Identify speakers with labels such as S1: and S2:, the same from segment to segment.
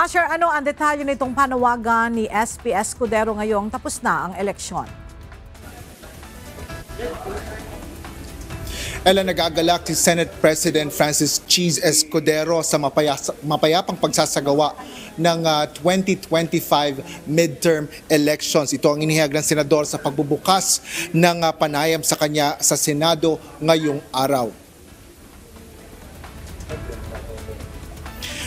S1: Asher, ano ang detalye nitong panawagan ni SP Escudero ngayong tapos na ang eleksyon?
S2: Nagagalak si Senate President Francis Cheese Escudero sa mapayapang pagsasagawa ng 2025 midterm elections. Ito ang inihayag ng senador sa pagbubukas ng panayam sa kanya sa Senado ngayong araw.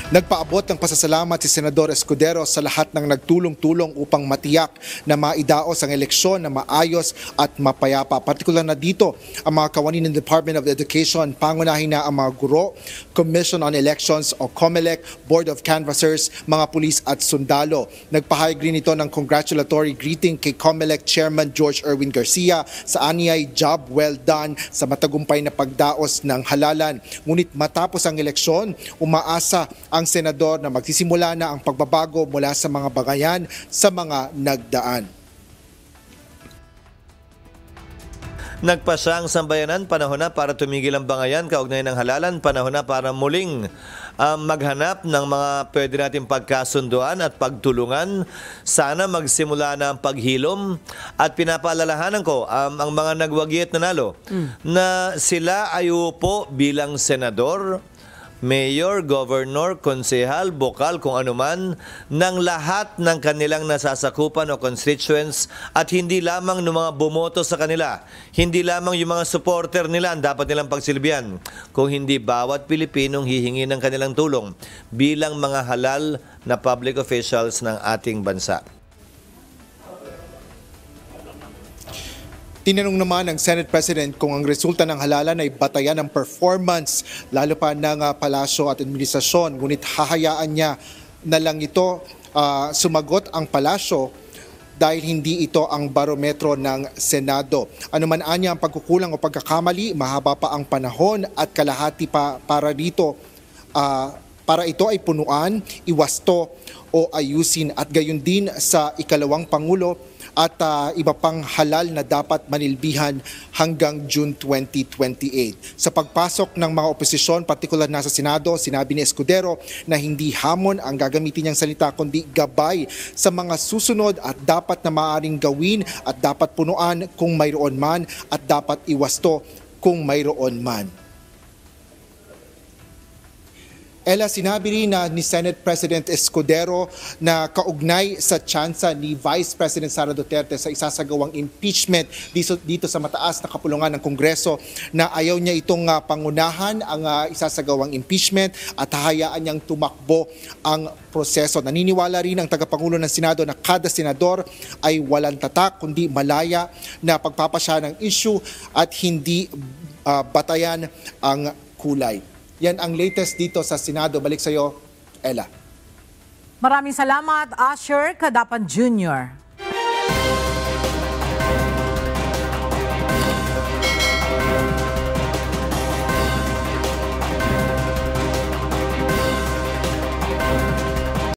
S2: Nagpaabot ng pasasalamat si Senador Escudero sa lahat ng nagtulong-tulong upang matiyak na maidaos ang eleksyon na maayos at mapayapa. Partikular na dito ang mga kawani ng Department of Education, pangunahin na ang mga guro, Commission on Elections o COMELEC, Board of Canvassers, mga pulis at sundalo. Nagpahayag rin ito ng congratulatory greeting kay COMELEC Chairman George Erwin Garcia sa aniyay job well done sa matagumpay na pagdaos ng halalan. Ngunit matapos ang eleksyon, umaasa ang senador na magsisimula na ang pagbabago mula sa mga bagayan sa mga nagdaan.
S3: Nagpasa ang sambayanan, panahon na para tumigil ang bangayan kaugnay ng halalan, panahon na para muling maghanap ng mga pwede natin pagkasunduan at pagtulungan. Sana magsimula na ang paghilom at pinapaalalahanan ko ang mga nagwagi at nanalo na sila ay upo bilang senador, mayor, governor, konsehal, bokal, kung anuman, ng lahat ng kanilang nasasakupan o constituents at hindi lamang ng mga bumoto sa kanila. Hindi lamang yung mga supporter nila ang dapat nilang pagsilbihan. Kung hindi bawat Pilipinong hihingi ng kanilang tulong bilang mga halal na public officials ng ating bansa.
S2: Tinanong naman ng Senate President kung ang resulta ng halalan ay batayan ng performance lalo pa ng palasyo at administrasyon. Ngunit hahayaan niya na lang ito sumagot ang palasyo dahil hindi ito ang barometro ng Senado. Ano man anya ang pagkukulang o pagkakamali, mahaba pa ang panahon at kalahati pa para dito para ito ay punuan, iwasto o ayusin at gayon din sa ikalawang Pangulo at iba pang halal na dapat manilbihan hanggang June 2028. Sa pagpasok ng mga oposisyon, partikular na sa Senado, sinabi ni Escudero na hindi hamon ang gagamitin niyang salita kundi gabay sa mga susunod at dapat na maaaring gawin at dapat punuan kung mayroon man at dapat iwasto kung mayroon man. Sinabi rin ni Senate President Escudero na kaugnay sa tsansa ni Vice President Sara Duterte sa isasagawang impeachment dito sa mataas na kapulungan ng Kongreso na ayaw niya itong pangunahan ang isasagawang impeachment at hahayaan niyang tumakbo ang proseso. Naniniwala rin ang tagapangulo ng Senado na kada senador ay walang tatak kundi malaya na pagpapasya ng issue at hindi batayan ang kulay. Yan ang latest dito sa Senado. Balik sa iyo, Ella.
S1: Maraming salamat, Asher Cadapan Jr.